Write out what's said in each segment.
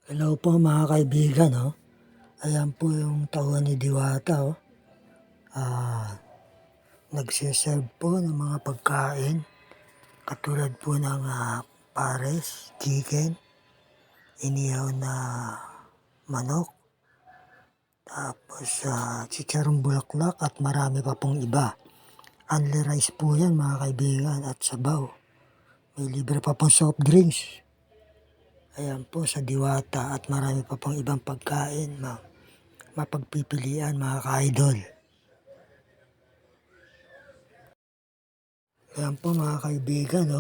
Hello po mga kaibigan, ayan po yung tauhan ni Diwata, nagse-serve po ng mga pagkain katulad po ng pares, chicken, inihaw na manok, tapos chicharong bulaklak at marami pa pong iba. Only rice po yan mga kaibigan at sabaw. May libre pa pong soft drinks. Ayan po sa Diwata at marami pa pong ibang pagkain mapagpipilian mga ka-idol. Ayan po mga kaibigan,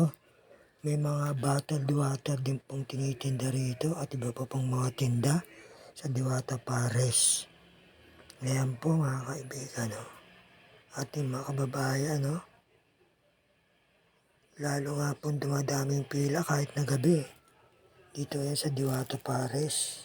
may mga bottled water din pong tinitinda rito at iba pa pong mga tinda sa Diwata Pares. Ayan po mga kaibigan, ating mga kababayan, lalo nga pong dumadaming pila kahit na gabi. Dito yan sa Diwata Pares.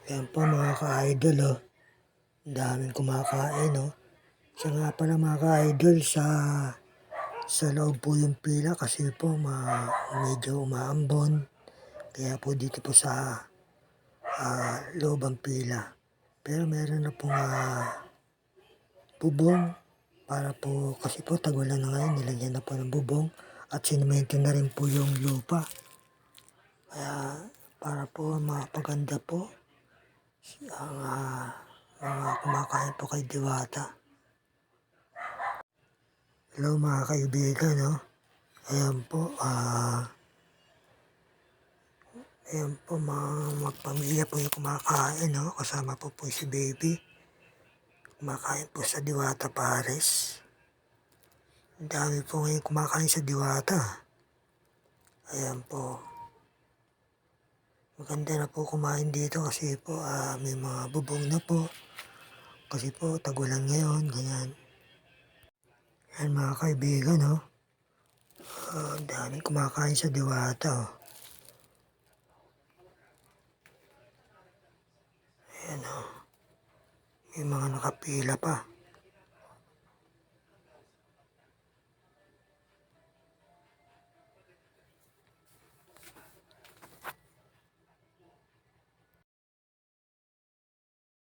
Ayan po mga ka-idol, ang daming kumakain, Siya nga pala mga ka-idol, sa loob po yung pila kasi po medyo umaambon. Kaya po dito po sa loob ang pila. Pero meron na pong bubong para po, kasi po tagulan na ngayon, nilagyan na po ng bubong at sinimento na rin po yung lupa. Kaya para po mapaganda po ang mga kumakain po kay Diwata. Hello mga kaibigan, ayan po, magpamilya po yung kumakain, kasama po si baby. Kumakain po sa Diwata Pares. Ang dami po ngayon kumakain sa Diwata. Ayan po. Maganda na po kumain dito kasi po may mga bubong na po. Kasi po tagulan ngayon, ganyan. Ayan mga kaibigan, ang daming kumakain sa Diwata, Ayan, may mga nakapila pa.